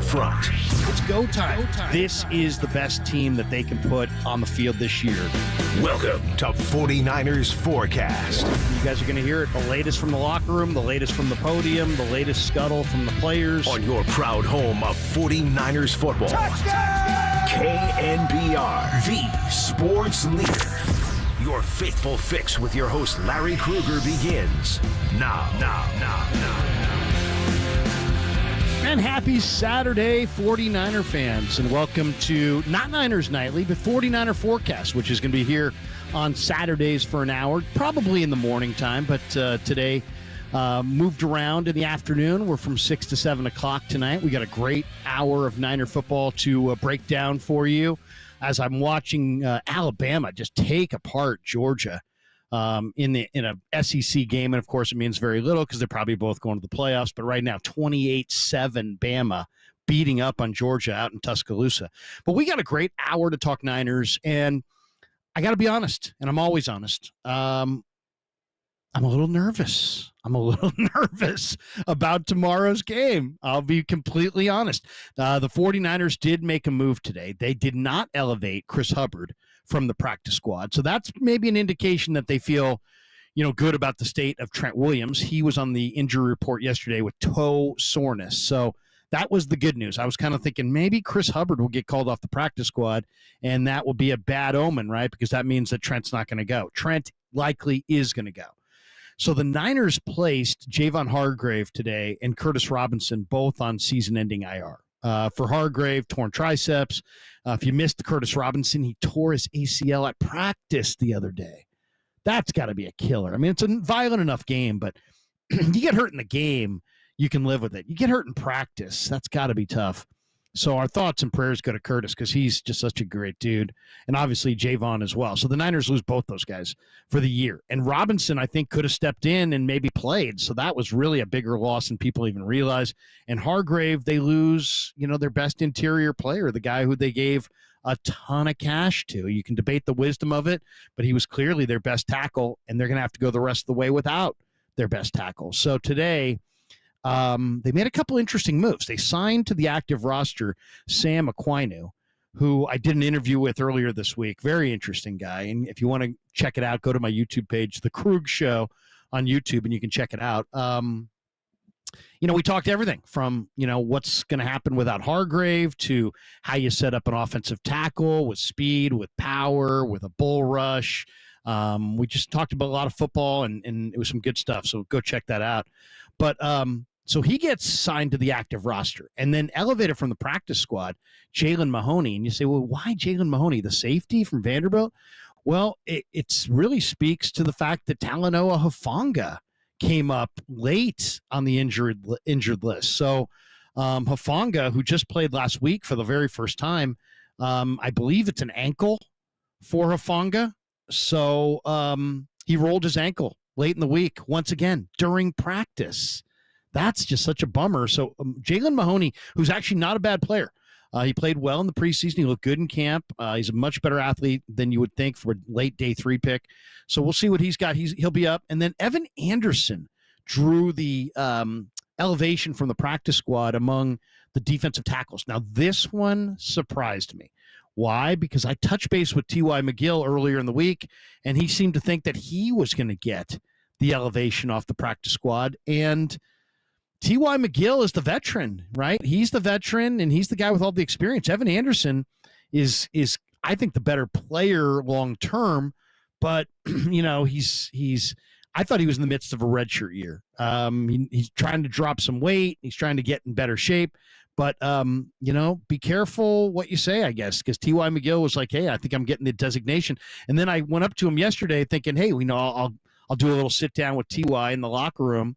front. It's go time. This is the best team that they can put on the field this year. Welcome to 49ers Forecast. You guys are going to hear it. The latest from the locker room, the latest from the podium, the latest scuttle from the players. On your proud home of 49ers football. Touchdown! KNBR, the sports leader. Your faithful fix with your host Larry Krueger begins now. And happy Saturday, 49er fans, and welcome to not Niners Nightly, but 49er Forecast, which is going to be here on Saturdays for an hour, probably in the morning time, but today moved around in the afternoon. We're from 6 to 7 o'clock tonight. We got a great hour of Niner football to break down for you as I'm watching Alabama just take apart Georgia in a SEC game. And, of course, it means very little because they're probably both going to the playoffs. But right now, 28-7 Bama beating up on Georgia out in Tuscaloosa. But we got a great hour to talk Niners. And I got to be honest, and I'm always honest, I'm a little nervous. I'm a little nervous about tomorrow's game. I'll be completely honest. The 49ers did make a move today. They did not elevate Chris Hubbard from the practice squad. So that's maybe an indication that they feel, good about the state of Trent Williams. He was on the injury report yesterday with toe soreness. So that was the good news. I was kind of thinking maybe Chris Hubbard will get called off the practice squad, and that will be a bad omen, right? Because that means that Trent's not going to go. Trent likely is going to go. So the Niners placed Javon Hargrave today and Curtis Robinson both on season-ending IR. For Hargrave, torn triceps. If you missed Curtis Robinson, he tore his ACL at practice the other day. That's got to be a killer. I mean, it's a violent enough game, but you get hurt in the game, you can live with it. You get hurt in practice, that's got to be tough. So our thoughts and prayers go to Curtis because he's just such a great dude. And obviously Javon as well. So the Niners lose both those guys for the year. And Robinson, I think, could have stepped in and maybe played. So that was really a bigger loss than people even realize. And Hargrave, they lose, their best interior player, the guy who they gave a ton of cash to. You can debate the wisdom of it, but he was clearly their best tackle, and they're going to have to go the rest of the way without their best tackle. So today, they made a couple interesting moves. They signed to the active roster Sam Aquinu, who I did an interview with earlier this week. Very interesting guy. And if you want to check it out, go to my YouTube page, The Krueger Show on YouTube, and you can check it out. We talked everything from, what's going to happen without Hargrave to how you set up an offensive tackle with speed, with power, with a bull rush. We just talked about a lot of football, and it was some good stuff. So go check that out. But so he gets signed to the active roster and then elevated from the practice squad, Jalen Mahoney. And you say, well, why Jalen Mahoney, the safety from Vanderbilt? Well, it really speaks to the fact that Talanoa Hufanga came up late on the injured list. So Hufanga, who just played last week for the very first time, I believe it's an ankle for Hufanga. So he rolled his ankle late in the week once again during practice. That's just such a bummer. So Jalen Mahoney, who's actually not a bad player, he played well in the preseason. He looked good in camp. He's a much better athlete than you would think for a late day 3 pick. So we'll see what he's got. He'll be up. And then Evan Anderson drew the elevation from the practice squad among the defensive tackles. Now, this one surprised me. Why? Because I touched base with T.Y. McGill earlier in the week, and he seemed to think that he was going to get the elevation off the practice squad. And T.Y. McGill is the veteran, right? He's the veteran, and he's the guy with all the experience. Evan Anderson is I think, the better player long term, but he's I thought he was in the midst of a redshirt year. He's trying to drop some weight. He's trying to get in better shape. But, be careful what you say, I guess, because T.Y. McGill was like, hey, I think I'm getting the designation. And then I went up to him yesterday thinking, hey, I'll do a little sit down with T.Y. in the locker room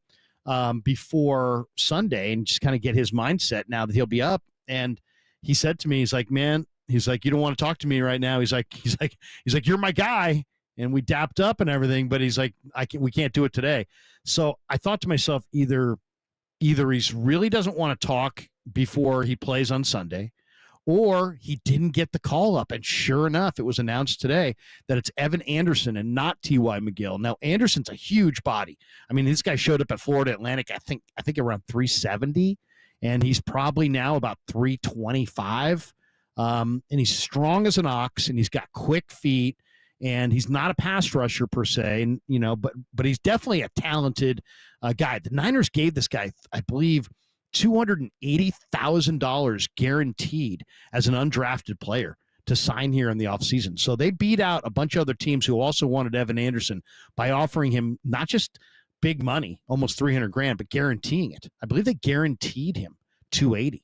before Sunday and just kind of get his mindset now that he'll be up. And he said to me, he's like, man, you don't want to talk to me right now. He's like, you're my guy. And we dapped up and everything, but he's like, we can't do it today. So I thought to myself, either he really doesn't want to talk before he plays on Sunday, or he didn't get the call up. And sure enough, it was announced today that it's Evan Anderson and not T.Y. McGill. Now, Anderson's a huge body. I mean, this guy showed up at Florida Atlantic, I think around 370, and he's probably now about 325. And he's strong as an ox, and he's got quick feet, and he's not a pass rusher per se, and but he's definitely a talented guy. The Niners gave this guy, I believe, $280,000 guaranteed as an undrafted player to sign here in the offseason. So they beat out a bunch of other teams who also wanted Evan Anderson by offering him not just big money, almost $300,000, but guaranteeing it. I believe they guaranteed him $280,000.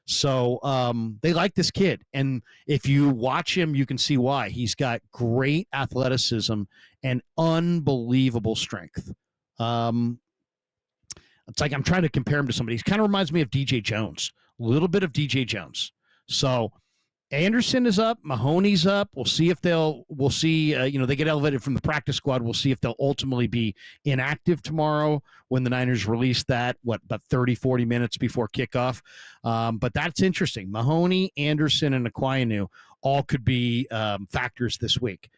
So they like this kid. And if you watch him, you can see why. He's got great athleticism and unbelievable strength. It's like I'm trying to compare him to somebody. He kind of reminds me of DJ Jones, a little bit of DJ Jones. So Anderson is up, Mahoney's up. We'll see if we'll see, they get elevated from the practice squad. We'll see if they'll ultimately be inactive tomorrow when the Niners release that, about 30, 40 minutes before kickoff. But that's interesting. Mahoney, Anderson, and Aquinu all could be factors this week.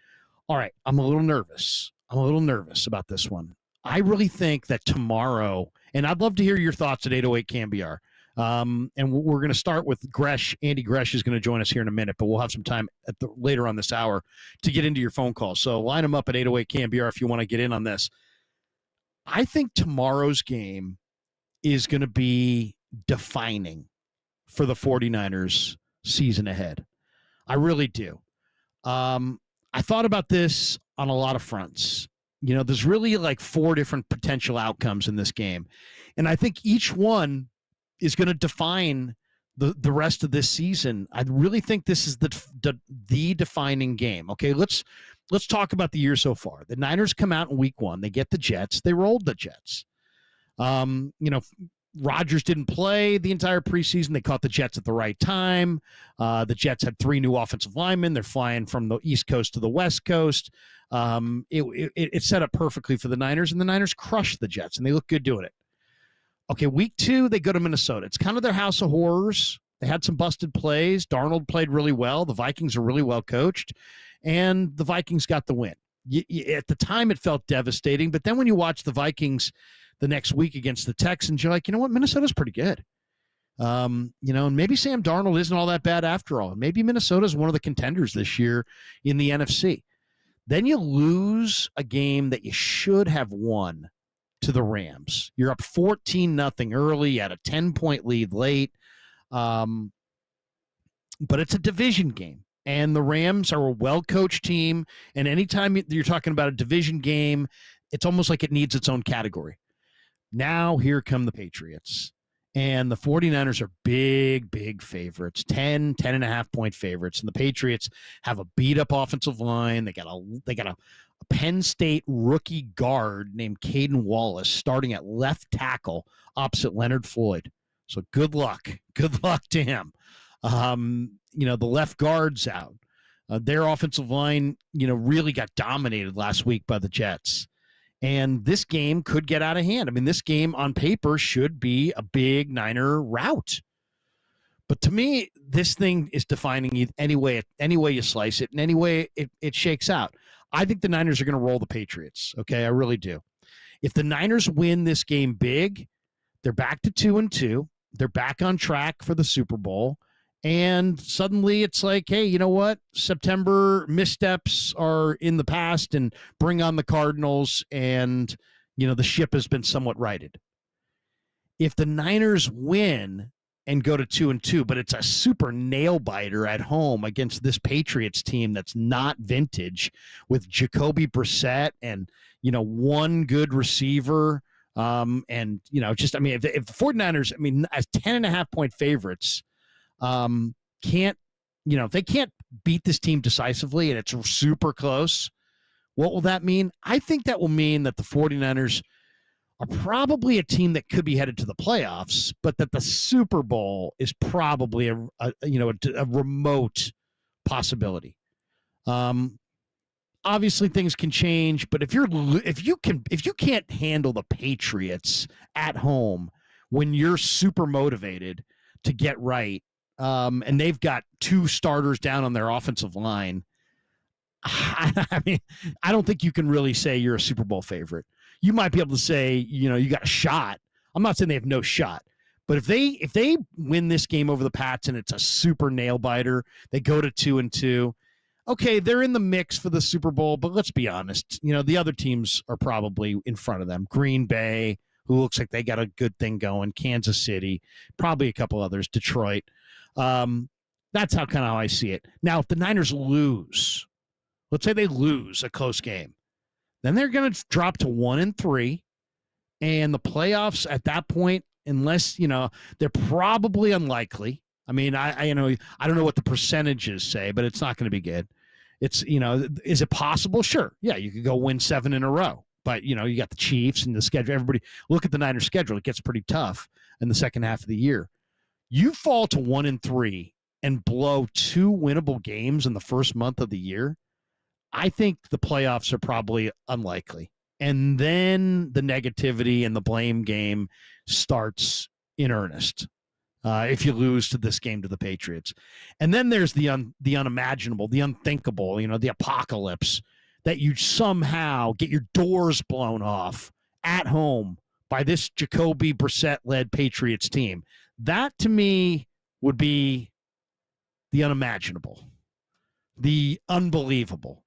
All right, I'm a little nervous about this one. I really think that tomorrow, and I'd love to hear your thoughts at 808 KNBR. And we're going to start with Gresh. Andy Gresh is going to join us here in a minute, but we'll have some time later on this hour to get into your phone calls. So line them up at 808 KNBR if you want to get in on this. I think tomorrow's game is going to be defining for the 49ers season ahead. I really do. I thought about this on a lot of fronts. There's really like 4 different potential outcomes in this game. And I think each one is going to define the rest of this season. I really think this is the defining game. Okay, let's talk about the year so far. The Niners come out in week 1. They get the Jets. They rolled the Jets. Rodgers didn't play the entire preseason. They caught the Jets at the right time. The Jets had 3 new offensive linemen. They're flying from the East Coast to the West Coast. It set up perfectly for the Niners, and the Niners crushed the Jets, and they look good doing it. Okay, week 2, they go to Minnesota. It's kind of their house of horrors. They had some busted plays. Darnold played really well. The Vikings are really well coached, and the Vikings got the win. At the time, it felt devastating, but then when you watch the Vikings the next week against the Texans, you're like, you know what, Minnesota's pretty good. And maybe Sam Darnold isn't all that bad after all. Maybe Minnesota's one of the contenders this year in the NFC. Then you lose a game that you should have won to the Rams. You're up 14-0 early at a 10-point lead late. But it's a division game. And the Rams are a well-coached team. And anytime you're talking about a division game, it's almost like it needs its own category. Now here come the Patriots. And the 49ers are big, big favorites, 10.5-point favorites. And the Patriots have a beat-up offensive line. They got a Penn State rookie guard named Caden Wallace starting at left tackle opposite Leonard Floyd. So good luck. Good luck to him. The left guard's out. Their offensive line, really got dominated last week by the Jets. And this game could get out of hand. I mean, this game on paper should be a big Niner rout. But to me, this thing is defining any way you slice it and any way it shakes out. I think the Niners are going to roll the Patriots. Okay, I really do. If the Niners win this game big, they're back to 2-2. They're back on track for the Super Bowl. And suddenly it's like, hey, you know what? September missteps are in the past and bring on the Cardinals, and, the ship has been somewhat righted. If the Niners win and go to 2-2, but it's a super nail biter at home against this Patriots team that's not vintage with Jacoby Brissett and, one good receiver. If the 49ers, as 10.5-point favorites, if they can't beat this team decisively and it's super close, what will that mean? I think that will mean that the 49ers are probably a team that could be headed to the playoffs, but that the Super Bowl is probably a remote possibility. Obviously things can change, but if you can't handle the Patriots at home when you're super motivated to get right, and they've got 2 starters down on their offensive line, I don't think you can really say you're a Super Bowl favorite. You might be able to say, you got a shot. I'm not saying they have no shot, But if they win this game over the Pats and it's a super nail biter, they go to 2-2. Okay, they're in the mix for the Super Bowl, but let's be honest. The other teams are probably in front of them. Green Bay, who looks like they got a good thing going. Kansas City, probably a couple others. Detroit. That's how I see it. Now, if the Niners lose, let's say they lose a close game, then they're going to drop to 1-3, and the playoffs at that point, unless they're probably unlikely. I mean, I don't know what the percentages say, but it's not going to be good. It's is it possible? Sure, yeah, you could go win 7 in a row, but you got the Chiefs and the schedule. Everybody look at the Niners schedule; it gets pretty tough in the second half of the year. You fall to 1-3 and blow 2 winnable games in the first month of the year. I think the playoffs are probably unlikely. And then the negativity and the blame game starts in earnest if you lose to this game to the Patriots. And then there's the unimaginable, the unthinkable, the apocalypse, that you somehow get your doors blown off at home by this Jacoby Brissett-led Patriots team. That, to me, would be the unimaginable, the unbelievable.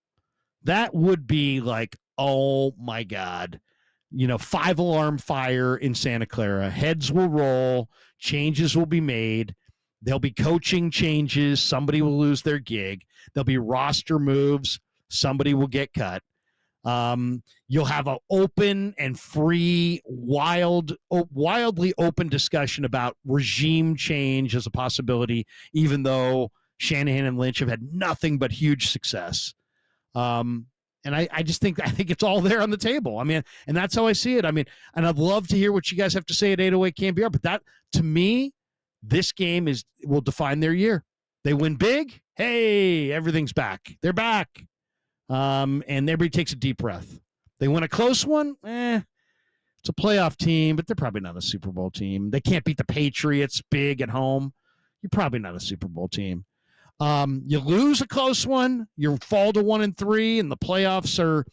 That would be like, oh, my God, 5-alarm fire in Santa Clara. Heads will roll. Changes will be made. There'll be coaching changes. Somebody will lose their gig. There'll be roster moves. Somebody will get cut. You'll have an open and free, wildly open discussion about regime change as a possibility, even though Shanahan and Lynch have had nothing but huge success. And I think it's all there on the table. I mean, and that's how I see it. I mean, and I'd love to hear what you guys have to say at 808 KNBR, but that, to me, this game will define their year. They win big. Hey, everything's back. They're back. And everybody takes a deep breath. They win a close one. It's a playoff team, but they're probably not a Super Bowl team. They can't beat the Patriots big at home. You're probably not a Super Bowl team. You lose a close one, you fall to 1-3, and the playoffs are,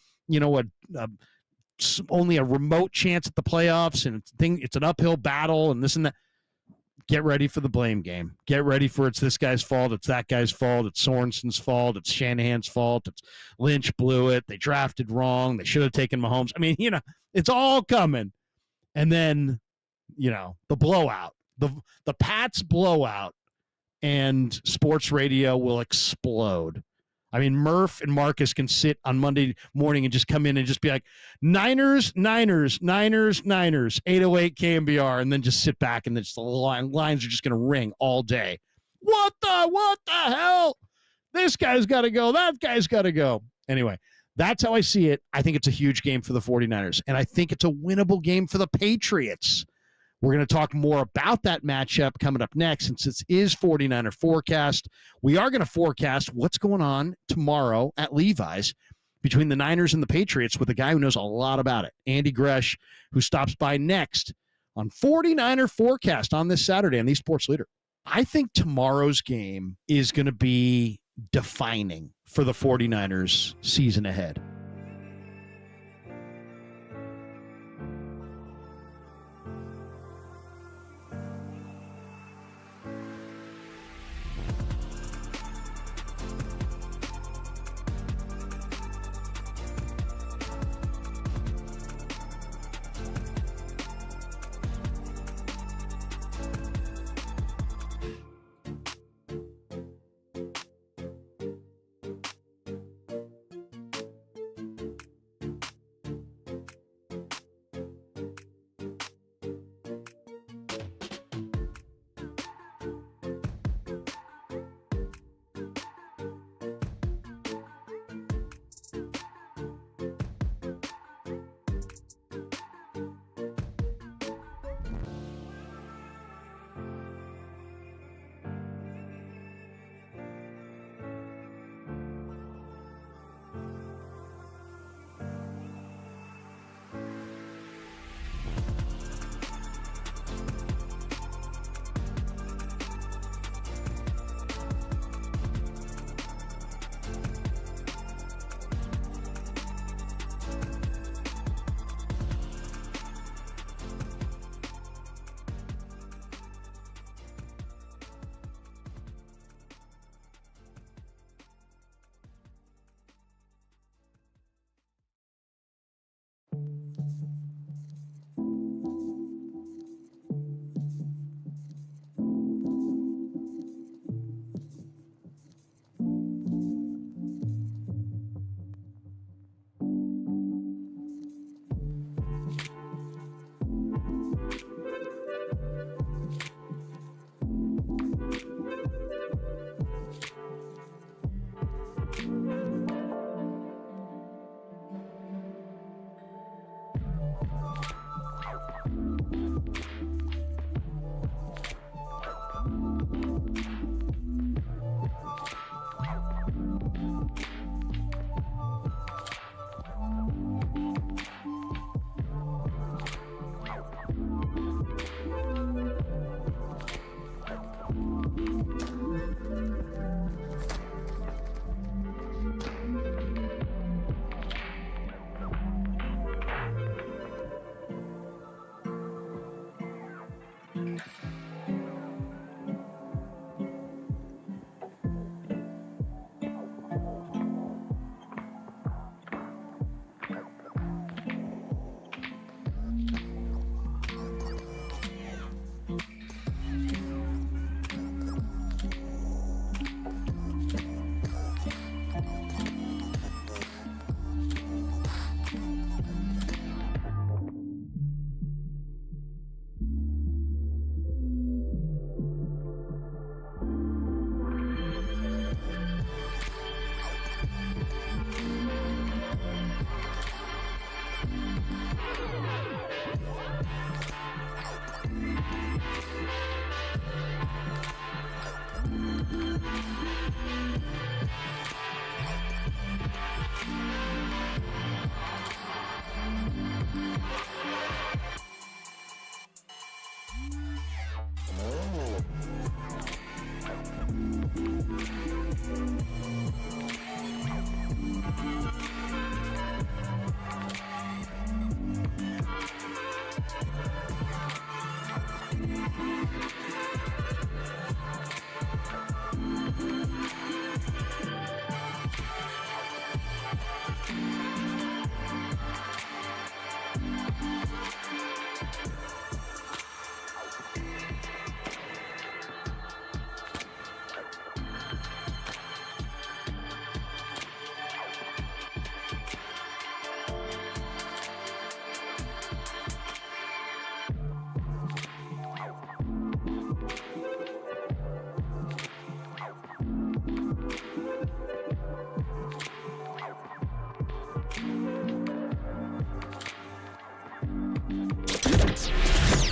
only a remote chance at the playoffs, and it's an uphill battle, and this and that. Get ready for the blame game. Get ready for it's this guy's fault, it's that guy's fault, it's Sorensen's fault, it's Shanahan's fault, it's Lynch blew it, they drafted wrong, they should have taken Mahomes. I mean, it's all coming. And then, the blowout, the Pats blowout, and sports radio will explode. I mean, Murph and Marcus can sit on Monday morning and just come in and just be like, Niners, 808 KNBR, and then just sit back and the lines are just going to ring all day. What the hell? This guy's got to go. That guy's got to go. Anyway, that's how I see it. I think it's a huge game for the 49ers, and I think it's a winnable game for the Patriots. We're going to talk more about that matchup coming up next. Since this is 49er Forecast, we are going to forecast what's going on tomorrow at Levi's between the Niners and the Patriots with a guy who knows a lot about it, Andy Gresh, who stops by next on 49er Forecast on this Saturday on the Sports Leader. I think tomorrow's game is going to be defining for the 49ers season ahead.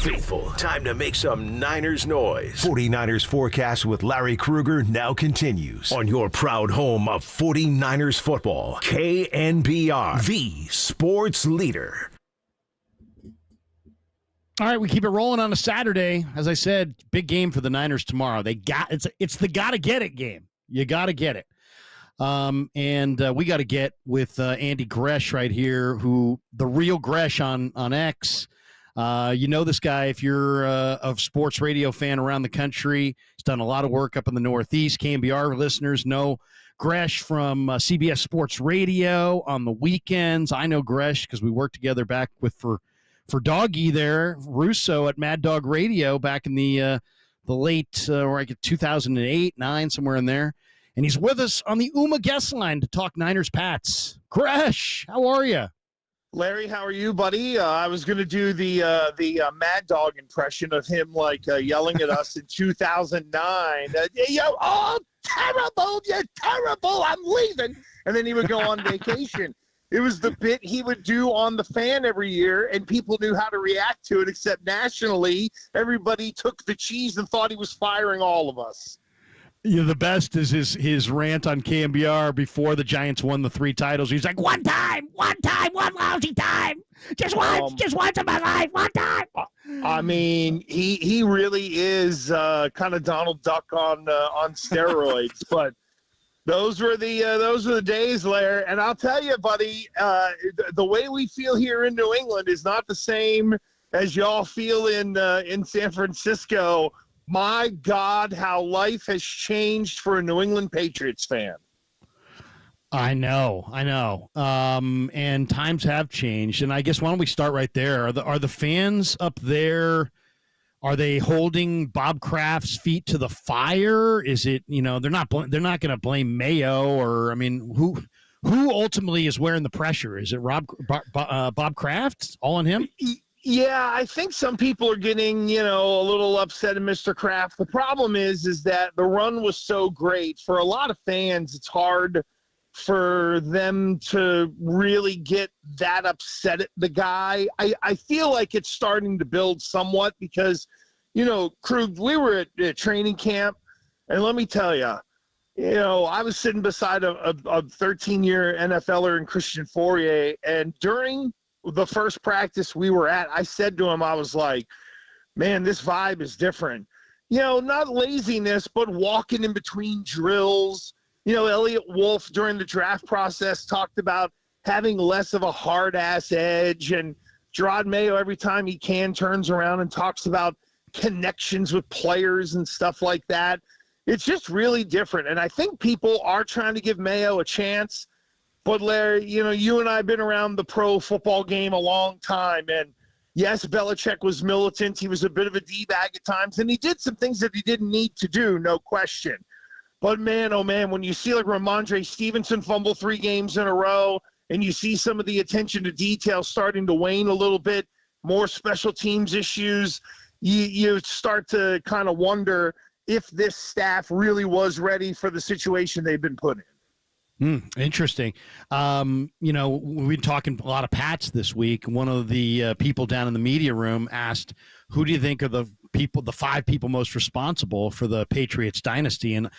Faithful, time to make some Niners noise. 49ers Forecast with Larry Krueger now continues on your proud home of 49ers football. KNBR, the sports leader. All right, we keep it rolling on a Saturday. As I said, big game for the Niners tomorrow. It's the gotta get it game. You gotta get it. And we got to get with Andy Gresh right here, who the real Gresh on X. You know this guy if you're a sports radio fan around the country. He's done a lot of work up in the Northeast. KNBR listeners know Gresh from CBS Sports Radio on the weekends. I know Gresh because we worked together back for Doggy there, Russo at Mad Dog Radio back in the late 2008, 9, somewhere in there. And he's with us on the UMA guest line to talk Niners Pats. Gresh, how are you? Larry, how are you, buddy? I was going to do the Mad Dog impression of him, yelling at us in 2009. Oh, terrible! You're terrible! I'm leaving. And then he would go on vacation. It was the bit he would do on the Fan every year, and people knew how to react to it, except nationally, everybody took the cheese and thought he was firing all of us. Yeah, the best is his rant on KNBR before the Giants won the 3 titles. He's like, one time, one lousy time. Just once in my life, one time. I mean, he really is kind of Donald Duck on steroids. But those were the days, Larry. And I'll tell you, buddy, the way we feel here in New England is not the same as y'all feel in San Francisco. My God, how life has changed for a New England Patriots fan. I know. And times have changed. And I guess why don't we start right there? Are the fans up there, are they holding Bob Kraft's feet to the fire? Is it, they're not going to blame Mayo or, I mean, who ultimately is wearing the pressure? Is it Bob Kraft? All on him? Yeah, I think some people are getting, a little upset at Mr. Kraft. The problem is that the run was so great. For a lot of fans, it's hard for them to really get that upset at the guy. I feel like it's starting to build somewhat because, Krug, we were at training camp, and let me tell you, I was sitting beside a 13-year NFLer in Christian Fourier, and during the first practice we were at, I said to him, I was like, man, this vibe is different. Not laziness, but walking in between drills. Elliot Wolf during the draft process talked about having less of a hard-ass edge, and Gerard Mayo every time he can turns around and talks about connections with players and stuff like that. It's just really different, and I think people are trying to give Mayo a chance. But, Larry, you and I have been around the pro football game a long time. And, yes, Belichick was militant. He was a bit of a D-bag at times. And he did some things that he didn't need to do, no question. But, man, oh, man, when you see, Ramondre Stevenson fumble 3 games in a row and you see some of the attention to detail starting to wane a little bit, more special teams issues, you start to kind of wonder if this staff really was ready for the situation they've been put in. Interesting. We've been talking a lot of Pats this week. One of the people down in the media room asked, who do you think are the the 5 people most responsible for the Patriots dynasty. And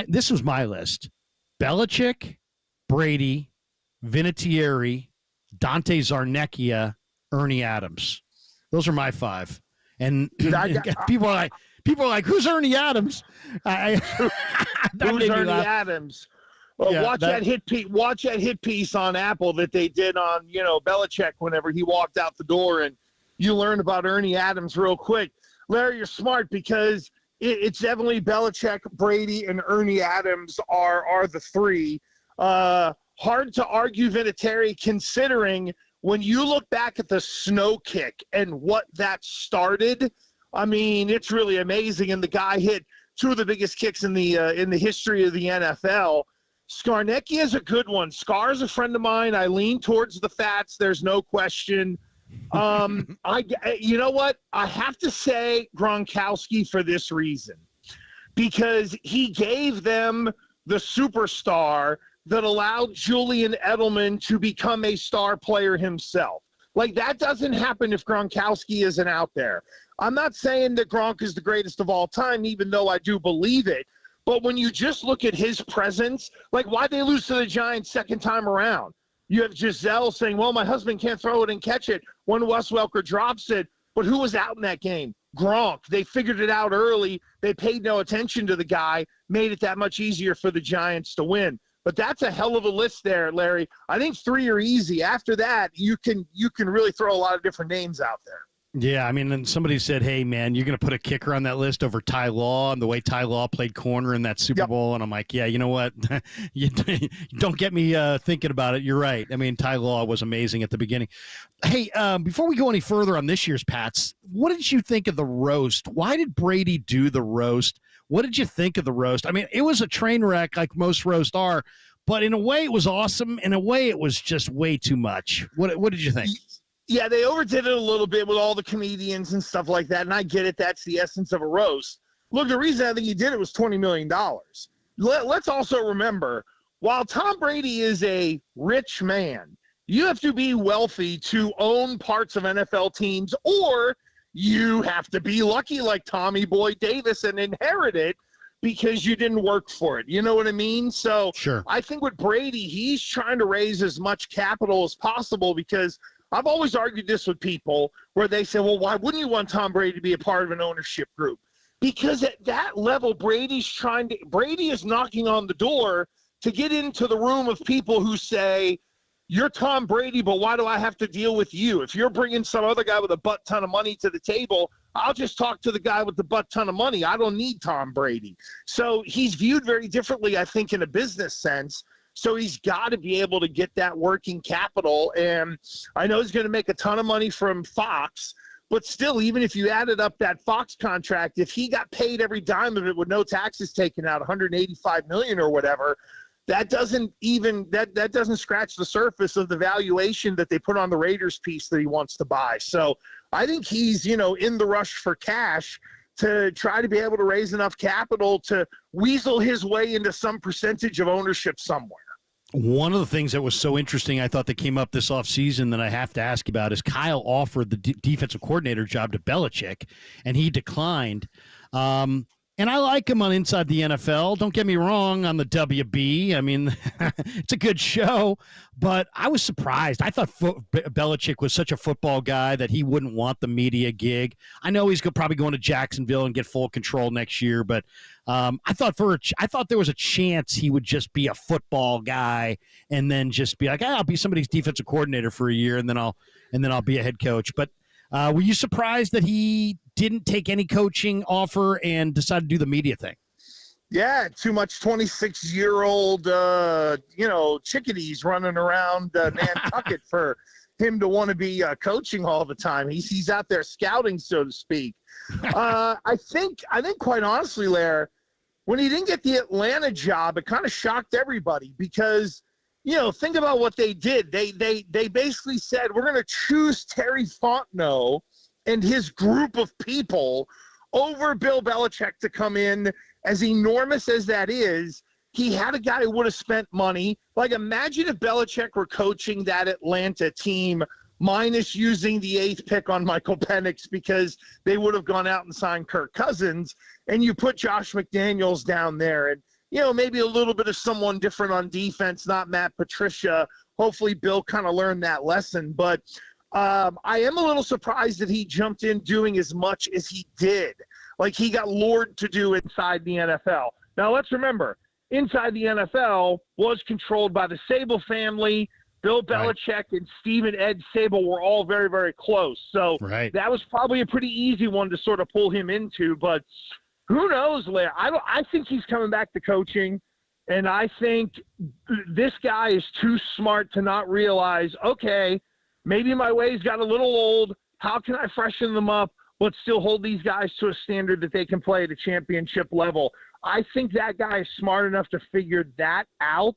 this was my list: Belichick, Brady, Vinatieri, Dante Zarnecchia, Ernie Adams. Those are my 5. And people are like, who's Ernie Adams? Who's Ernie Adams? Well, watch that hit piece on Apple that they did on, Belichick whenever he walked out the door, and you learn about Ernie Adams real quick. Larry, you're smart, because it's definitely Belichick, Brady, and Ernie Adams are the 3. Hard to argue Vinatieri, considering when you look back at the snow kick and what that started. I mean, it's really amazing. And the guy hit 2 of the biggest kicks in the history of the NFL. Scarnecchia is a good one. Scar's a friend of mine. I lean towards the Fats. There's no question. You know what? I have to say Gronkowski for this reason, because he gave them the superstar that allowed Julian Edelman to become a star player himself. Like, that doesn't happen if Gronkowski isn't out there. I'm not saying that Gronk is the greatest of all time, even though I do believe it. But when you just look at his presence, like, why'd they lose to the Giants second time around? You have Giselle saying, well, my husband can't throw it and catch it when Wes Welker drops it. But who was out in that game? Gronk. They figured it out early. They paid no attention to the guy, made it that much easier for the Giants to win. But that's a hell of a list there, Larry. I think 3 are easy. After that, you can really throw a lot of different names out there. Yeah, I mean, and somebody said, hey, man, you're going to put a kicker on that list over Ty Law and the way Ty Law played corner in that Super Bowl. And I'm like, yeah, you know what? You don't get me thinking about it. You're right. I mean, Ty Law was amazing at the beginning. Hey, before we go any further on this year's Pats, what did you think of the roast? Why did Brady do the roast? What did you think of the roast? I mean, it was a train wreck like most roasts are, but in a way it was awesome. In a way it was just way too much. What did you think? Yeah, they overdid it a little bit with all the comedians and stuff like that, and I get it. That's the essence of a roast. Look, the reason I think he did it was $20 million. Let's also remember, while Tom Brady is a rich man, you have to be wealthy to own parts of NFL teams, or you have to be lucky like Tommy Boy Davis and inherit it because you didn't work for it. You know what I mean? So sure. I think with Brady, he's trying to raise as much capital as possible, because I've always argued this with people where they say, well, why wouldn't you want Tom Brady to be a part of an ownership group? Because at that level, Brady is knocking on the door to get into the room of people who say, you're Tom Brady, but why do I have to deal with you? If you're bringing some other guy with a butt ton of money to the table, I'll just talk to the guy with the butt ton of money. I don't need Tom Brady. So he's viewed very differently, I think, in a business sense. So he's got to be able to get that working capital. And I know he's going to make a ton of money from Fox, but still, even if you added up that Fox contract, if he got paid every dime of it with no taxes taken out, $185 million or whatever, that doesn't scratch the surface of the valuation that they put on the Raiders piece that he wants to buy. So I think he's, in the rush for cash to try to be able to raise enough capital to weasel his way into some percentage of ownership somewhere. One of the things that was so interesting, I thought, that came up this offseason that I have to ask about is Kyle offered the defensive coordinator job to Belichick, and he declined. And I like him on Inside the NFL. Don't get me wrong, on the WB. I mean, it's a good show, but I was surprised. I thought Belichick was such a football guy that he wouldn't want the media gig. I know he's probably going to Jacksonville and get full control next year, but I thought there was a chance he would just be a football guy and then just be like, I'll be somebody's defensive coordinator for a year, and then I'll be a head coach. But were you surprised that he didn't take any coaching offer and decided to do the media thing? Yeah, too much 26-year-old, chickadees running around Nantucket for him to want to be coaching all the time. He's out there scouting, so to speak. I think quite honestly, Lair, when he didn't get the Atlanta job, it kind of shocked everybody because, think about what they did. They basically said, we're going to choose Terry Fontenot and his group of people over Bill Belichick to come in. As enormous as that is, he had a guy who would have spent money. Like, imagine if Belichick were coaching that Atlanta team minus using the 8th pick on Michael Penix because they would have gone out and signed Kirk Cousins, and you put Josh McDaniels down there. And, maybe a little bit of someone different on defense, not Matt Patricia. Hopefully Bill kind of learned that lesson. But I am a little surprised that he jumped in doing as much as he did. Like he got lured to do inside the NFL. Now, let's remember, inside the NFL was controlled by the Sable family. Bill Belichick and Stephen Ed Sable were all very, very close. So that was probably a pretty easy one to sort of pull him into. But who knows, Larry? I think he's coming back to coaching, and I think this guy is too smart to not realize, okay, maybe my ways got a little old. How can I freshen them up but still hold these guys to a standard that they can play at a championship level? I think that guy is smart enough to figure that out.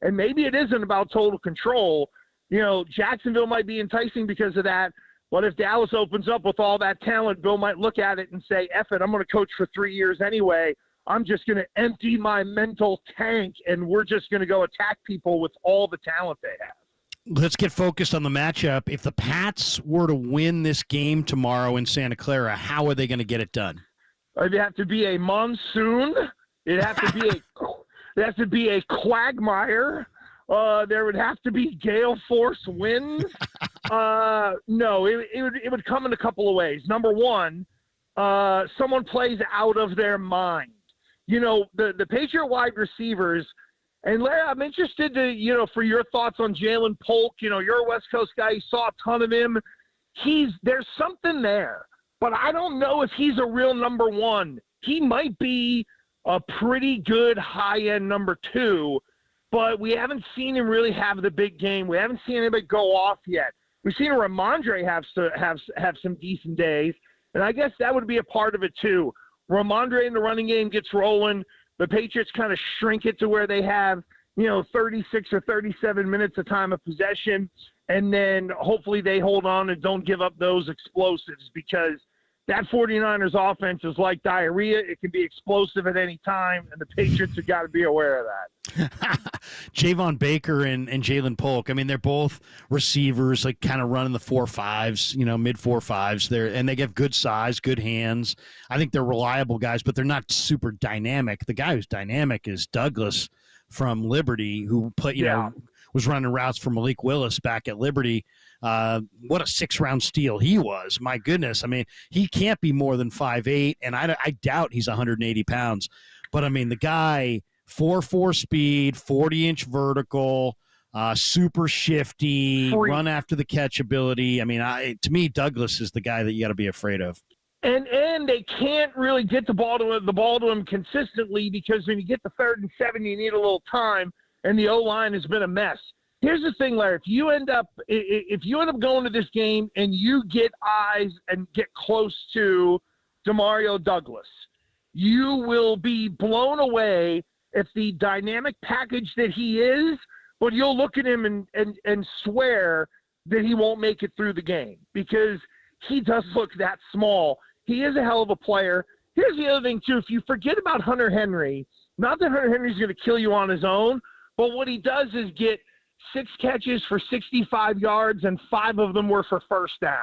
And maybe it isn't about total control. Jacksonville might be enticing because of that. But if Dallas opens up with all that talent, Bill might look at it and say, F it, I'm going to coach for 3 years anyway. I'm just going to empty my mental tank, and we're just going to go attack people with all the talent they have. Let's get focused on the matchup. If the Pats were to win this game tomorrow in Santa Clara, how are they going to get it done? It'd have to be a monsoon. It'd have to be a quagmire. There would have to be gale force winds. No, it would come in a couple of ways. Number one, someone plays out of their mind. The Patriot wide receivers, and Larry, I'm interested to, for your thoughts on Jalen Polk. You're a West Coast guy. You saw a ton of him. There's something there, but I don't know if he's a real number one. He might be a pretty good high-end number two, but we haven't seen him really have the big game. We haven't seen anybody go off yet. We've seen Ramondre have some decent days, and I guess that would be a part of it too. Ramondre in the running game gets rolling. The Patriots kind of shrink it to where they have, 36 or 37 minutes of time of possession, and then hopefully they hold on and don't give up those explosives, because that 49ers offense is like diarrhea. It can be explosive at any time, and the Patriots have got to be aware of that. Javon Baker and Jalen Polk, I mean, they're both receivers, like kind of running the 4.5s, mid 4.5s. And they have good size, good hands. I think they're reliable guys, but they're not super dynamic. The guy who's dynamic is Douglas from Liberty, who was running routes for Malik Willis back at Liberty. What a 6-round steal he was. My goodness. I mean, he can't be more than 5'8", and I doubt he's 180 pounds. But, I mean, the guy, 4.4 speed, 40-inch vertical, super shifty, run after the catch ability. I mean, to me, Douglas is the guy that you got to be afraid of. And they can't really get the ball to him consistently, because when you get the 3rd and 7, you need a little time, and the O-line has been a mess. Here's the thing, Larry. If you end up going to this game and you get eyes and get close to Demario Douglas, you will be blown away at the dynamic package that he is, but you'll look at him and swear that he won't make it through the game, because he does look that small. He is a hell of a player. Here's the other thing, too. If you forget about Hunter Henry, not that Hunter Henry's going to kill you on his own, but what he does is get 6 catches for 65 yards, and 5 of them were for first downs.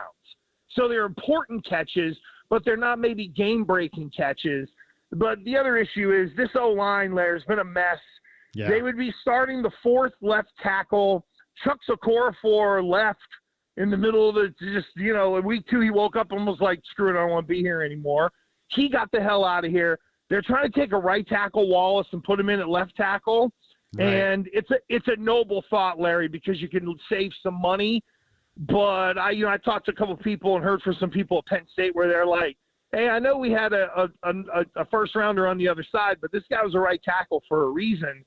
So they're important catches, but they're not maybe game-breaking catches. But the other issue is this O-line, Larry, has been a mess. Yeah. They would be starting the 4th left tackle. Chuck Okorafor left in the middle of in week 2 he woke up and was like, screw it, I don't want to be here anymore. He got the hell out of here. They're trying to take a right tackle, Wallace, and put him in at left tackle. Right. And it's a noble thought, Larry, because you can save some money. But I talked to a couple of people and heard from some people at Penn State where they're like, hey, I know we had a first rounder on the other side, but this guy was a right tackle for a reason.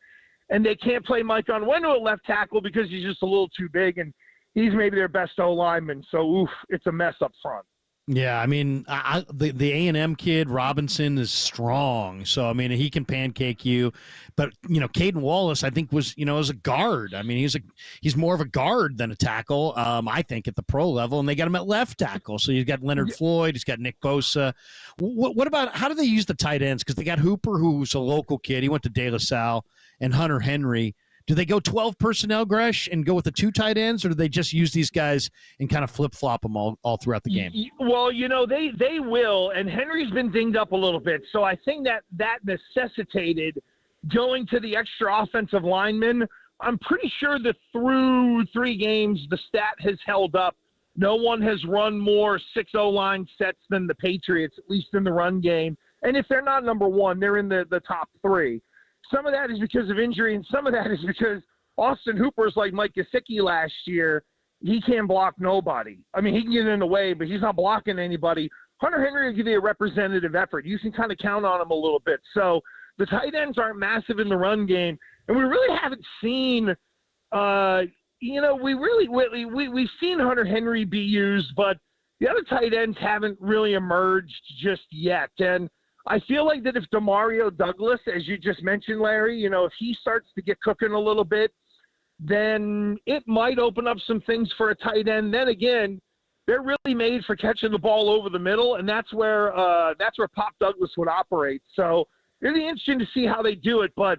And they can't play Mike Onwenu at left tackle because he's just a little too big, and he's maybe their best O-lineman. So, it's a mess up front. Yeah, I mean, the A&M kid, Robinson, is strong. So, I mean, he can pancake you. But, Caden Wallace, I think, was, as a guard. I mean, he's more of a guard than a tackle, I think, at the pro level. And they got him at left tackle. So, you've got Leonard Floyd. He's got Nick Bosa. What about, how do they use the tight ends? Because they got Hooper, who's a local kid. He went to De La Salle, and Hunter Henry. Do they go 12 personnel, Gresh, and go with the 2 tight ends, or do they just use these guys and kind of flip-flop them all throughout the game? Well, they will, and Henry's been dinged up a little bit, so I think that necessitated going to the extra offensive lineman. I'm pretty sure that through 3 games, the stat has held up. No one has run more 6-0 line sets than the Patriots, at least in the run game. And if they're not number 1, they're in the top 3. Some of that is because of injury, and some of that is because Austin Hooper's like Mike Gesicki last year. He can't block nobody. I mean, he can get in the way, but he's not blocking anybody. Hunter Henry will give you a representative effort. You can kind of count on him a little bit. So the tight ends aren't massive in the run game, and we really haven't seen we've seen Hunter Henry be used, but the other tight ends haven't really emerged just yet. And I feel like that if Demario Douglas, as you just mentioned, Larry, if he starts to get cooking a little bit, then it might open up some things for a tight end. Then again, they're really made for catching the ball over the middle, and that's where Pop Douglas would operate. So it'll be interesting to see how they do it. But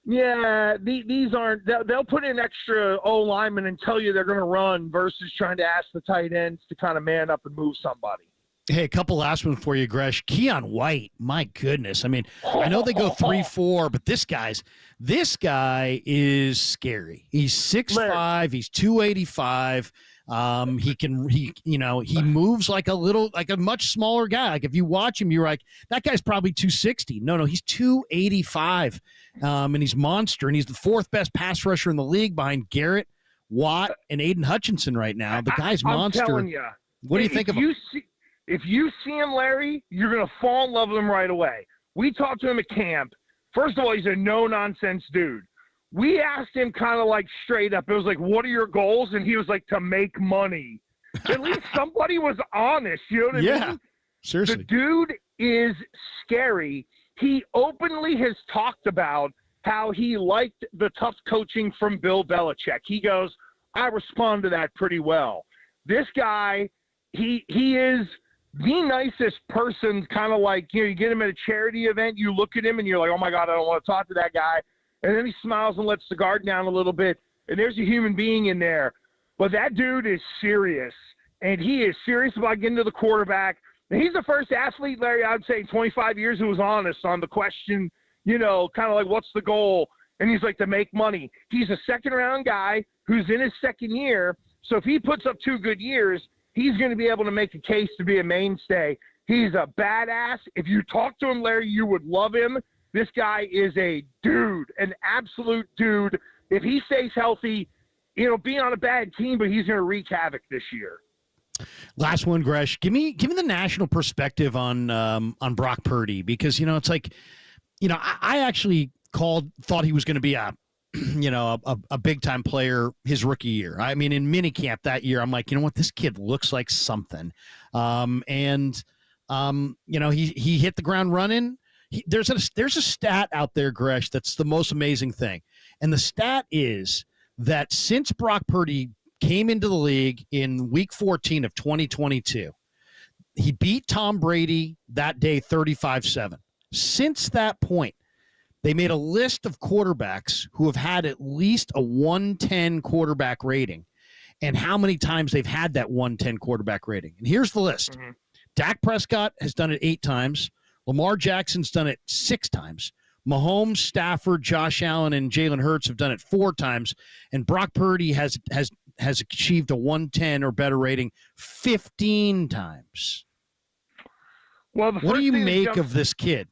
yeah, these aren't. They'll put in extra O linemen and tell you they're going to run versus trying to ask the tight ends to kind of man up and move somebody. Hey, a couple last ones for you, Gresh. Keon White, my goodness. I mean, I know they go 3-4, but this guy is scary. He's 6'5", he's 285. He moves like a much smaller guy. Like if you watch him, you're like, that guy's probably 260. No, he's 285. And he's monster, and he's the 4th best pass rusher in the league behind Garrett, Watt, and Aiden Hutchinson right now. The guy's monster. I'm telling you. What do you think of him? If you see him, Larry, you're going to fall in love with him right away. We talked to him at camp. First of all, he's a no-nonsense dude. We asked him kind of like straight up. It was like, what are your goals? And he was like, to make money. At least somebody was honest. You know what I mean? Yeah, seriously. The dude is scary. He openly has talked about how he liked the tough coaching from Bill Belichick. He goes, I respond to that pretty well. This guy, he is the nicest person, kind of like, you get him at a charity event, you look at him and you're like, oh my God, I don't want to talk to that guy. And then he smiles and lets the guard down a little bit, and there's a human being in there. But that dude is serious, and he is serious about getting to the quarterback. And he's the first athlete, Larry, I would say, in 25 years who was honest on the question, kind of like, what's the goal? And he's like, to make money. He's a second-round guy who's in his second year, so if he puts up 2 good years, he's going to be able to make a case to be a mainstay. He's a badass. If you talk to him, Larry, you would love him. This guy is a dude, an absolute dude. If he stays healthy, be on a bad team, but he's going to wreak havoc this year. Last one, Gresh. Give me the national perspective on Brock Purdy, because it's like, I actually thought he was going to be a big time player his rookie year. I mean, in minicamp that year, I'm like, this kid looks like something. He hit the ground running. There's a stat out there, Gresh, that's the most amazing thing. And the stat is that since Brock Purdy came into the league in week 14 of 2022, he beat Tom Brady that day 35-7. Since that point, they made a list of quarterbacks who have had at least a 110 quarterback rating and how many times they've had that 110 quarterback rating. And here's the list. Mm-hmm. Dak Prescott has done it 8 times. Lamar Jackson's done it 6 times. Mahomes, Stafford, Josh Allen, and Jalen Hurts have done it 4 times. And Brock Purdy has achieved a 110 or better rating 15 times. Well, what do you make of this kid?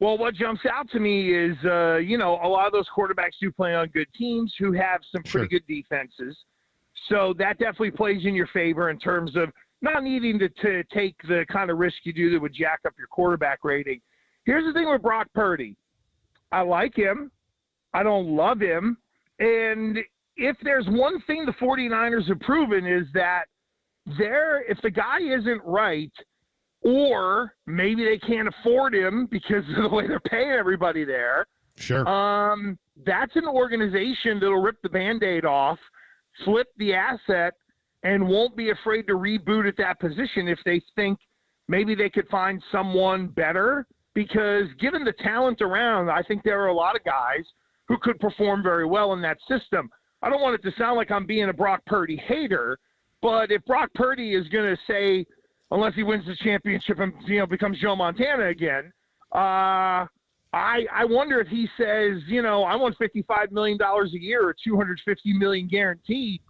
Well, what jumps out to me is, a lot of those quarterbacks do play on good teams who have some pretty good defenses. So that definitely plays in your favor in terms of not needing to take the kind of risk you do that would jack up your quarterback rating. Here's the thing with Brock Purdy. I like him. I don't love him. And if there's one thing the 49ers have proven is that if the guy isn't right, or maybe they can't afford him because of the way they're paying everybody there. Sure. That's an organization that'll rip the Band-Aid off, flip the asset, and won't be afraid to reboot at that position if they think maybe they could find someone better. Because given the talent around, I think there are a lot of guys who could perform very well in that system. I don't want it to sound like I'm being a Brock Purdy hater, but if Brock Purdy is going to say, unless he wins the championship and becomes Joe Montana again, I wonder if he says, I want $55 million a year or $250 million guaranteed.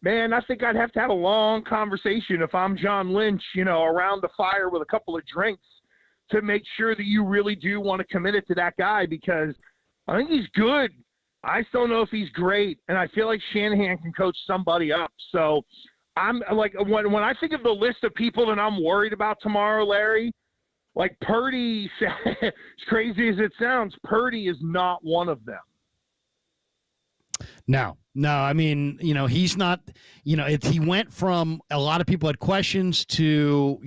Man, I think I'd have to have a long conversation if I'm John Lynch, around the fire with a couple of drinks to make sure that you really do want to commit it to that guy, because I think he's good. I just don't know if he's great, and I feel like Shanahan can coach somebody up. So I'm like, when I think of the list of people that I'm worried about tomorrow, Larry, like Purdy, as crazy as it sounds, Purdy is not one of them. No, I mean, he's not, he went from a lot of people had questions to,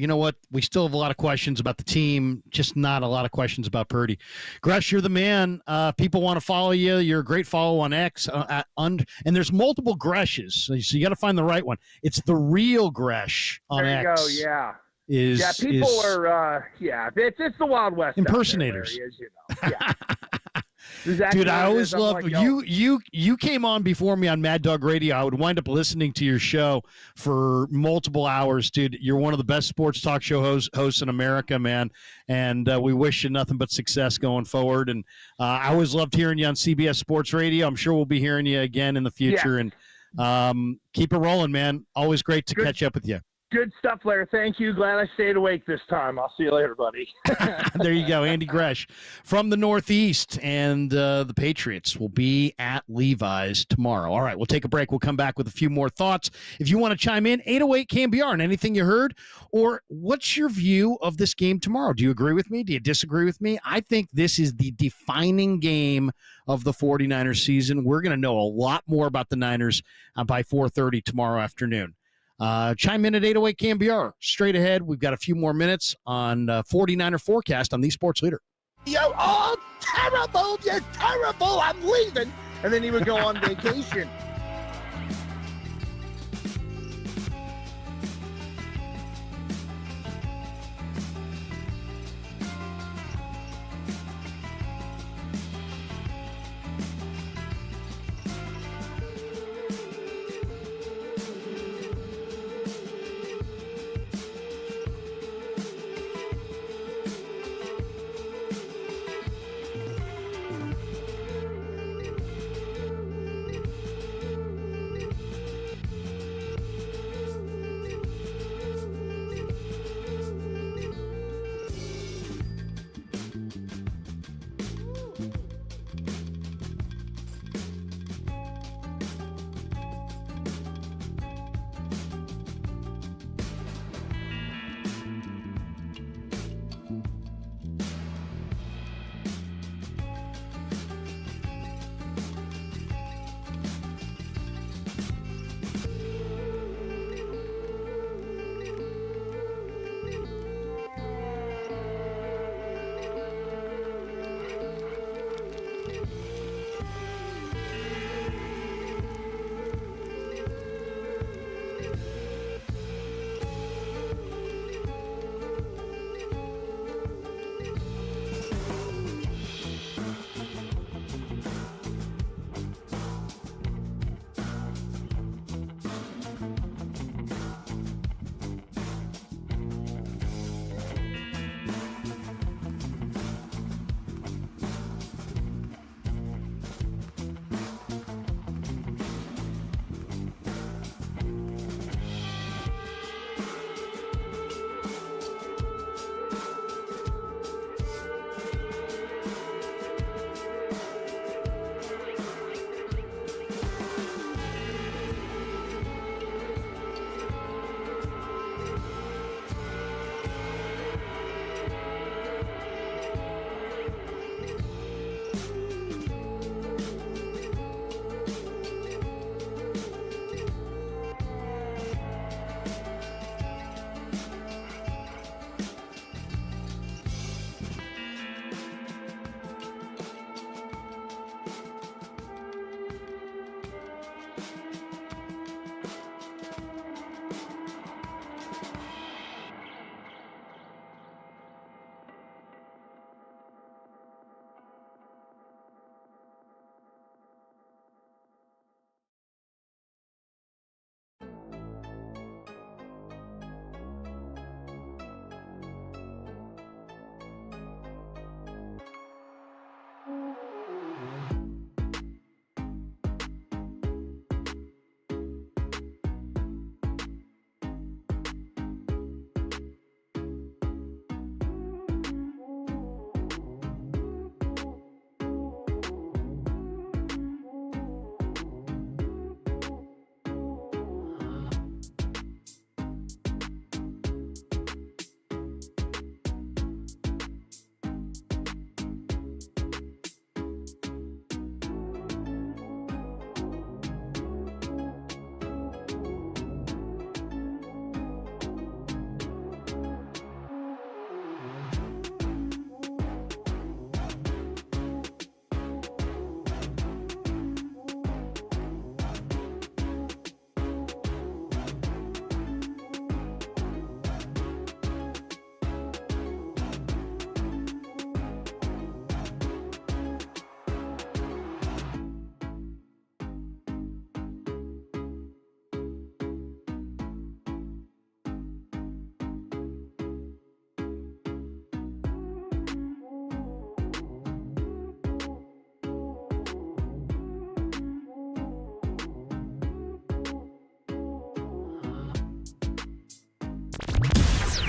we still have a lot of questions about the team, just not a lot of questions about Purdy. Gresh, you're the man. People want to follow you. You're a great follow on X. And there's multiple Greshes, so you got to find the right one. It's the real Gresh on X. There you go, yeah. People are, it's the Wild West. Impersonators. There, yeah. Exactly. Dude, I always loved you came on before me on Mad Dog Radio. I would wind up listening to your show for multiple hours, dude. You're one of the best sports talk show hosts in America, man. And we wish you nothing but success going forward. And I always loved hearing you on CBS Sports Radio. I'm sure we'll be hearing you again in the future. Yeah. And keep it rolling, man. Always great to catch up with you. Good stuff, Larry. Thank you. Glad I stayed awake this time. I'll see you later, buddy. There you go. Andy Gresh from the Northeast, and the Patriots will be at Levi's tomorrow. All right, we'll take a break. We'll come back with a few more thoughts. If you want to chime in, 808 KNBR on anything you heard, or what's your view of this game tomorrow? Do you agree with me? Do you disagree with me? I think this is the defining game of the 49ers season. We're going to know a lot more about the Niners by 4:30 tomorrow afternoon. Chime in at 808 KNBR. Straight ahead, we've got a few more minutes on 49er Forecast on the Sports Leader. You're all terrible. You're terrible. I'm leaving. And then he would go on vacation.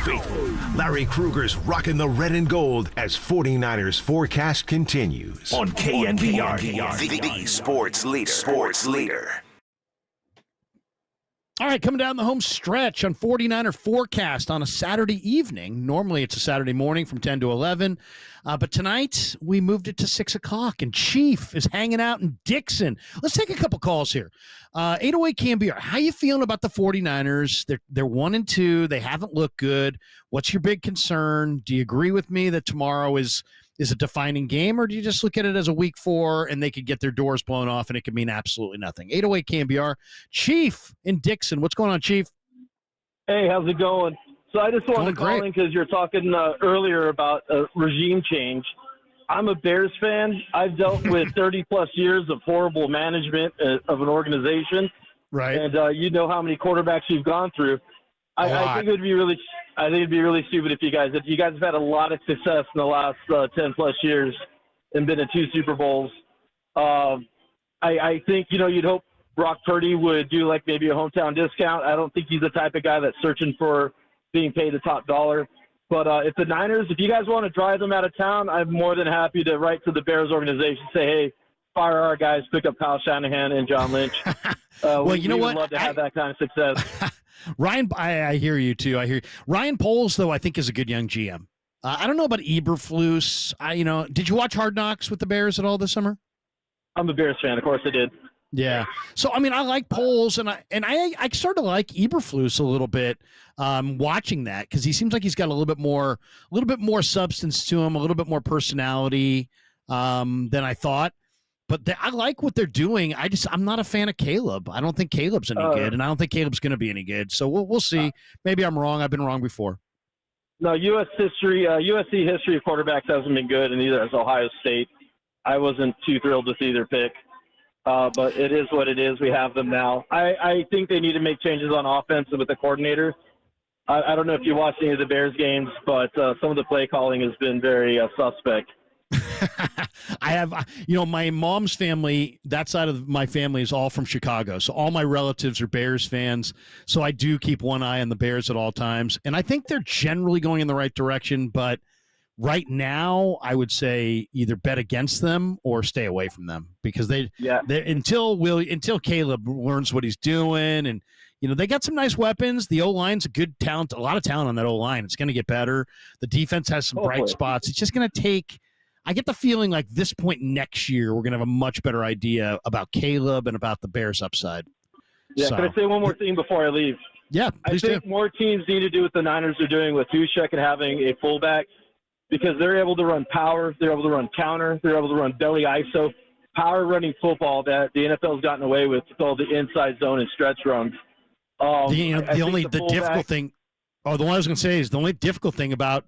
faithful. Larry Krueger's rocking the red and gold as 49ers forecast continues on KNBR, the sports leader. Sports leader. All right, coming down the home stretch on 49er forecast on a Saturday evening. Normally it's a Saturday morning from 10 to 11, but tonight we moved it to 6 o'clock, and Chief is hanging out in Dixon. Let's take a couple calls here. 808 KNBR, how you feeling about the 49ers? They're 1-2. They haven't looked good. What's your big concern? Do you agree with me that tomorrow is a defining game, or do you just look at it as a week 4 and they could get their doors blown off and it could mean absolutely nothing? 808 KNBR. Chief in Dixon. What's going on, Chief? Hey, how's it going? So I just wanted to call in because you're talking earlier about regime change. I'm a Bears fan. I've dealt with 30-plus years of horrible management of an organization. Right. And you know how many quarterbacks you've gone through. I think it'd be really stupid if you guys have had a lot of success in the last 10-plus years and been in 2 Super Bowls. I think, you'd hope Brock Purdy would do like maybe a hometown discount. I don't think he's the type of guy that's searching for being paid the top dollar. But if the Niners, if you guys want to drive them out of town, I'm more than happy to write to the Bears organization, say, hey, fire our guys, pick up Kyle Shanahan and John Lynch. Well, you know what? We'd love to have that kind of success. Ryan, I hear you too. I hear you. Ryan Poles, though, I think is a good young GM. I don't know about Eberflus. Did you watch Hard Knocks with the Bears at all this summer? I'm a Bears fan, of course I did. Yeah. So I like Poles, and I started to like Eberflus a little bit watching that, because he seems like he's got a little bit more substance to him, a little bit more personality than I thought. But I like what they're doing. I'm not a fan of Caleb. I don't think Caleb's any good, and I don't think Caleb's going to be any good. So we'll see. Maybe I'm wrong. I've been wrong before. No, USC history of quarterbacks hasn't been good, and neither has Ohio State. I wasn't too thrilled with either pick, but it is what it is. We have them now. I think they need to make changes on offense with the coordinator. I don't know if you watched any of the Bears games, but some of the play calling has been very suspect. I have, my mom's family, that side of my family is all from Chicago. So all my relatives are Bears fans. So I do keep one eye on the Bears at all times. And I think they're generally going in the right direction. But right now, I would say either bet against them or stay away from them, because until Caleb learns what he's doing, and they got some nice weapons. The O-line's a good talent, a lot of talent on that O-line. It's going to get better. The defense has some bright spots. It's just going to take. I get the feeling like this point next year, we're going to have a much better idea about Caleb and about the Bears' upside. Yeah, can I say one more thing before I leave? Yeah, please do. I think more teams need to do what the Niners are doing with Juszczyk and having a fullback, because they're able to run power, they're able to run counter, they're able to run belly ISO, power running football that the NFL's gotten away with all the inside zone and stretch runs. The difficult thing. Oh, the one I was going to say is the only difficult thing about,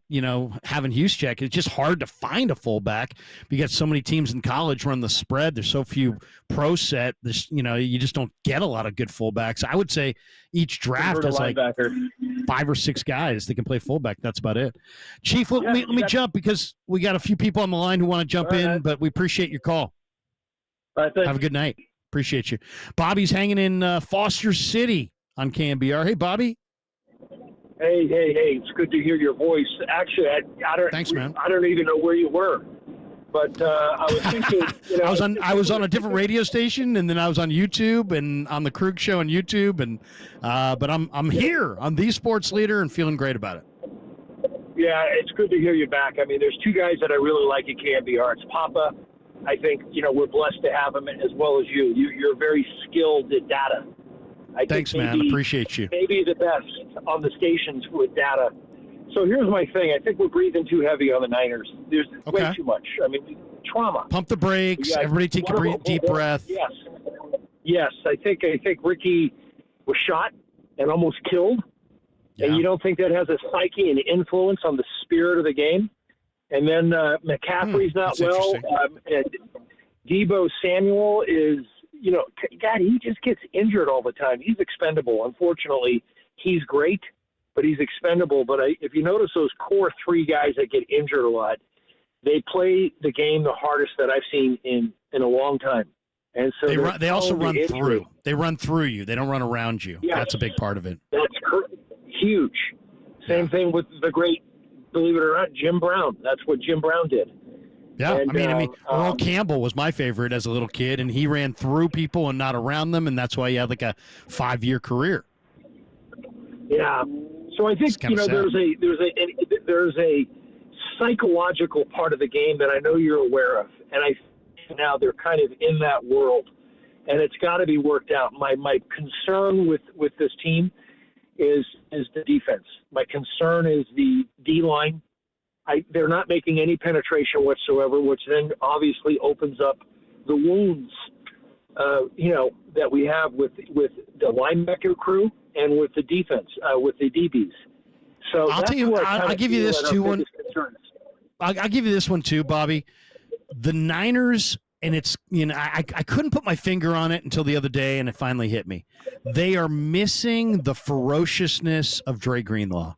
having Juszczyk, it's just hard to find a fullback. You got so many teams in college run the spread. There's so few pro set. You just don't get a lot of good fullbacks. I would say each draft has like 5 or 6 guys that can play fullback. That's about it. Chief, let me jump, because we got a few people on the line who want to jump in, but we appreciate your call. All right, thanks. Have a good night. Appreciate you. Bobby's hanging in Foster City on KNBR. Hey, Bobby. Hey, it's good to hear your voice. Actually, I don't. Thanks, man. I don't even know where you were, but I was thinking. I was on a different radio station, and then I was on YouTube and on the Krueger Show on YouTube, and but I'm here on the Sports Leader and feeling great about it. Yeah, it's good to hear you back. I mean, there's 2 guys that I really like at KNBR. It's Papa. I think we're blessed to have him, as well as you. You're very skilled at data. Thanks, man. Appreciate you. Maybe the best on the stations with data. So here's my thing. I think we're breathing too heavy on the Niners. There's way too much. I mean, trauma. Pump the brakes. Everybody take a deep breath. Yes. I think Ricky was shot and almost killed. Yeah. And you don't think that has a psyche and influence on the spirit of the game? And then McCaffrey's not well. And Deebo Samuel is... God, he just gets injured all the time. He's expendable. Unfortunately, he's great, but he's expendable. But if you notice those core 3 guys that get injured a lot, they play the game the hardest that I've seen in a long time. And so they also run through. They run through you. They don't run around you. Yes. That's a big part of it. That's huge. Same thing with the great, believe it or not, Jim Brown. That's what Jim Brown did. Yeah, And, Earl Campbell was my favorite as a little kid, and he ran through people and not around them, and that's why he had like a 5-year career. Yeah. So I think there's a psychological part of the game that I know you're aware of, and I think now they're kind of in that world, and it's got to be worked out. My concern with this team is the defense. My concern is the D line. They're not making any penetration whatsoever, which then obviously opens up the wounds, that we have with the linebacker crew and with the defense, with the DBs. So I'll tell you, I'll give you this too. I'll give you this one too, Bobby. The Niners, and it's I couldn't put my finger on it until the other day, and it finally hit me. They are missing the ferociousness of Dre Greenlaw.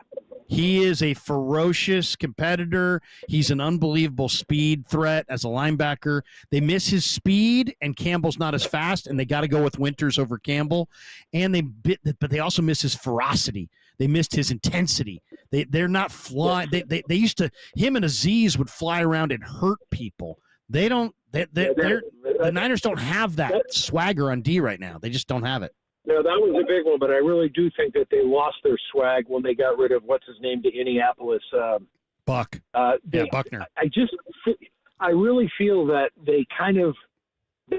He is a ferocious competitor. He's an unbelievable speed threat as a linebacker. They miss his speed, and Campbell's not as fast, and they got to go with Winters over Campbell. But they also miss his ferocity. They missed his intensity. They're not flying. They used to. Him and Aziz would fly around and hurt people. They don't. The Niners don't have that swagger on D right now. They just don't have it. No, that was a big one, but I really do think that they lost their swag when they got rid of what's his name to Indianapolis. Buck. Buckner. I really feel that they kind of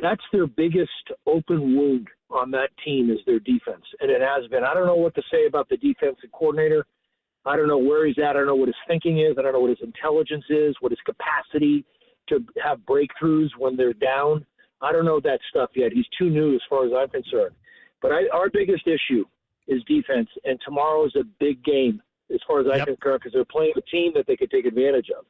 that's their biggest open wound on that team is their defense, and it has been. I don't know what to say about the defensive coordinator. I don't know where he's at. I don't know what his thinking is. I don't know what his intelligence is, what his capacity to have breakthroughs when they're down. I don't know that stuff yet. He's too new as far as I'm concerned. But our biggest issue is defense, and tomorrow is a big game as far as I concur because they're playing a team that they could take advantage of.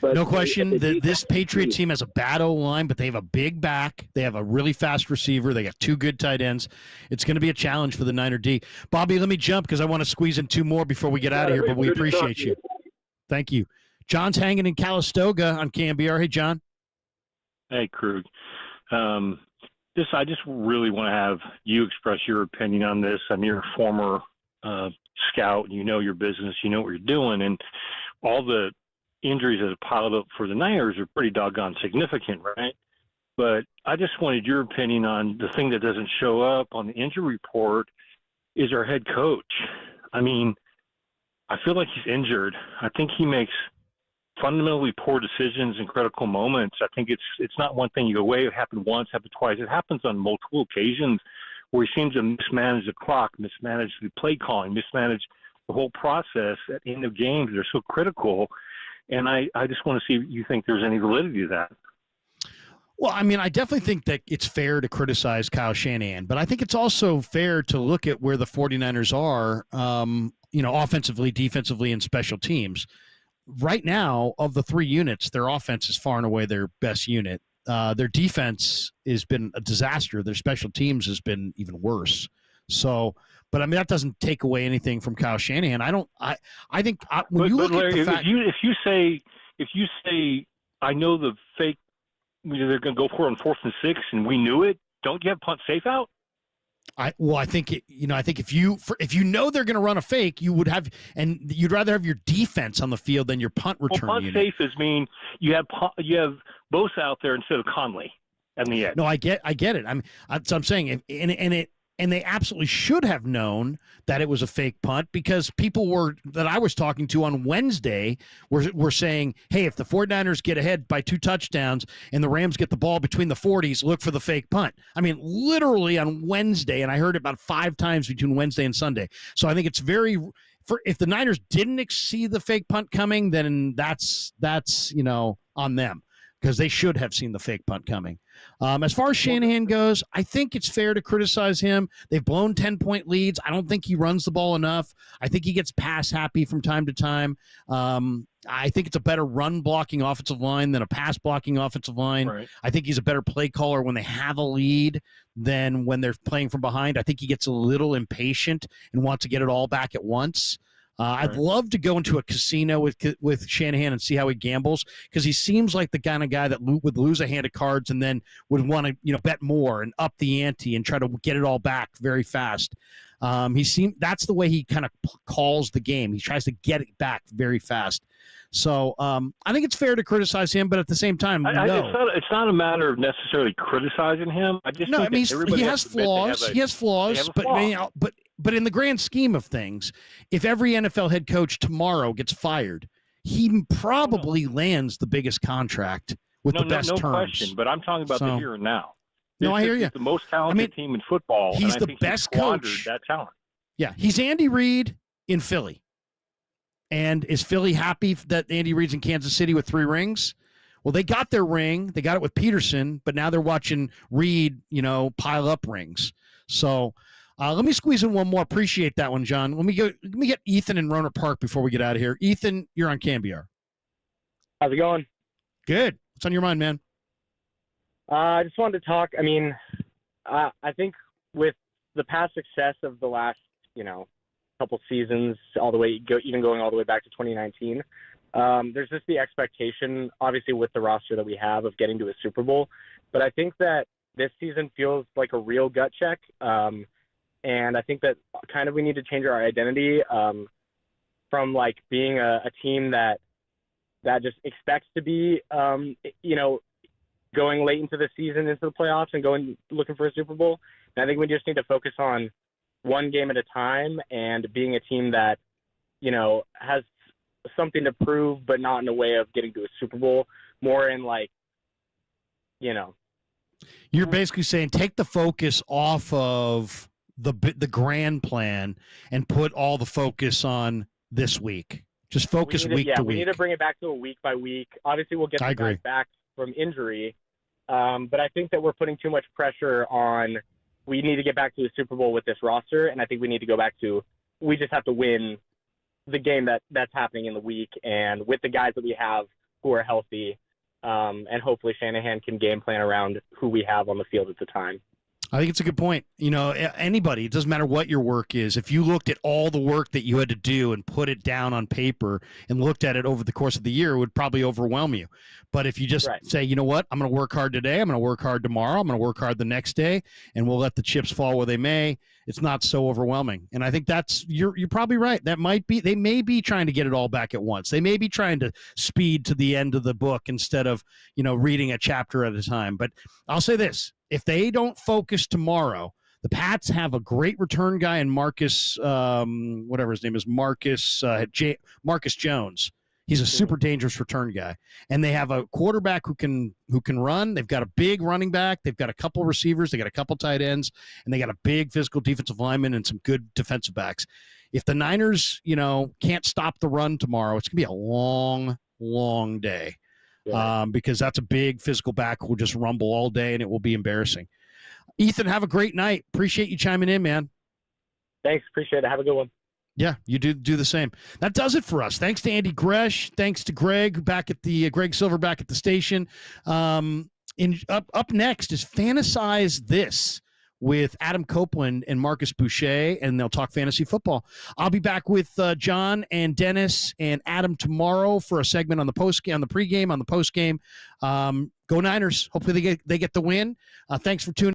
But no question, this Patriot team has a bad O-line, but they have a big back. They have a really fast receiver. They got 2 good tight ends. It's going to be a challenge for the Niner D. Bobby, let me jump because I want to squeeze in 2 more before we get out of here, but we appreciate you. Thank you. John's hanging in Calistoga on KNBR. Hey, John. Hey, Krug. I just really want to have you express your opinion on this. I mean, you're a former scout. You know your business. You know what you're doing. And all the injuries that have piled up for the Niners are pretty doggone significant, right? But I just wanted your opinion on the thing that doesn't show up on the injury report is our head coach. I mean, I feel like he's injured. I think he makes fundamentally poor decisions in critical moments. I think it's not one thing you go away. It happened once, happened twice. It happens on multiple occasions where he seems to mismanage the clock, mismanage the play calling, mismanage the whole process at the end of games that are so critical. And I just want to see if you think there's any validity to that. Well, I mean, I definitely think that it's fair to criticize Kyle Shanahan, but I think it's also fair to look at where the 49ers are, offensively, defensively, and special teams. Right now, of the 3 units, their offense is far and away their best unit. Their defense has been a disaster. Their special teams has been even worse. So, but I mean, that doesn't take away anything from Kyle Shanahan. I think when you look at the fact, if you say, I know the fake, they're going to go for it on 4th and 6, and we knew it. Don't you have punt safe out? I think if you know they're going to run a fake, you would have, and you'd rather have your defense on the field than your punt return. Well, punt unit. Safe is mean you have Bosa out there instead of Conley at the end. No, I get it. I'm saying, and they absolutely should have known that it was a fake punt because people that I was talking to on Wednesday were saying, hey, if the 49ers get ahead by 2 touchdowns and the Rams get the ball between the 40s, look for the fake punt. I mean, literally on Wednesday, and I heard it about 5 times between Wednesday and Sunday. So I think it's if the Niners didn't see the fake punt coming, then that's on them, because they should have seen the fake punt coming. As far as Shanahan goes, I think it's fair to criticize him. They've blown 10-point leads. I don't think he runs the ball enough. I think he gets pass happy from time to time. I think it's a better run blocking offensive line than a pass blocking offensive line. Right. I think he's a better play caller when they have a lead than when they're playing from behind. I think he gets a little impatient and wants to get it all back at once. I'd love to go into a casino with Shanahan and see how he gambles, because he seems like the kind of guy that would lose a hand of cards and then would want to bet more and up the ante and try to get it all back very fast. That's the way he kind of calls the game. He tries to get it back very fast. So I think it's fair to criticize him, but at the same time, it's not a matter of necessarily criticizing him. I just think he has flaws. He has flaws, but in the grand scheme of things, if every NFL head coach tomorrow gets fired, he probably lands the biggest contract with the best terms. No question, but I'm talking about the here and now. I hear you. The most talented team in football. He's the best coach. That talent. Yeah, he's Andy Reid in Philly. And is Philly happy that Andy Reid's in Kansas City with 3 rings? Well, they got their ring. They got it with Peterson, but now they're watching Reid, pile up rings. So let me squeeze in one more. Appreciate that one, John. Let me get Ethan in Rohnert Park before we get out of here. Ethan, you're on KNBR. How's it going? Good. What's on your mind, man? I just wanted to talk. I mean, I think with the past success of the last, couple seasons, even going all the way back to 2019, there's just the expectation, obviously, with the roster that we have of getting to a Super Bowl. But I think that this season feels like a real gut check, and I think that kind of we need to change our identity from like being a team that just expects to be, going late into the season, into the playoffs, and looking for a Super Bowl. And I think we just need to focus on one game at a time and being a team that, has something to prove, but not in a way of getting to a Super Bowl, more in like, You're basically saying take the focus off of the grand plan and put all the focus on this week. Just focus week to week. We need to bring it back to a week by week. Obviously, we'll get the guys back from injury, but I think that we're putting too much pressure on. We need to get back to the Super Bowl with this roster, and I think we need to go back to we just have to win the game that's happening in the week, and with the guys that we have who are healthy, and hopefully Shanahan can game plan around who we have on the field at the time. I think it's a good point. Anybody, it doesn't matter what your work is. If you looked at all the work that you had to do and put it down on paper and looked at it over the course of the year, it would probably overwhelm you. But if you just say, you know what, I'm going to work hard today, I'm going to work hard tomorrow, I'm going to work hard the next day, and we'll let the chips fall where they may, it's not so overwhelming. And I think you're probably right. They may be trying to get it all back at once. They may be trying to speed to the end of the book instead of, reading a chapter at a time. But I'll say this. If they don't focus tomorrow, the Pats have a great return guy in Marcus, whatever his name is, Marcus Jones. He's a super dangerous return guy, and they have a quarterback who can run. They've got a big running back. They've got a couple receivers. They got a couple tight ends, and they got a big physical defensive lineman and some good defensive backs. If the Niners, can't stop the run tomorrow, it's gonna be a long, long day. Because that's a big physical back who will just rumble all day, and it will be embarrassing. Ethan, have a great night. Appreciate you chiming in, man. Thanks. Appreciate it. Have a good one. Yeah, you do the same. That does it for us. Thanks to Andy Gresh. Thanks to Greg Greg Silver back at the station. Up next is Fantasize This with Adam Copeland and Marcus Boucher, and they'll talk fantasy football. I'll be back with John and Dennis and Adam tomorrow for a segment on the pregame, on the postgame. Go Niners. Hopefully they get the win. Thanks for tuning in.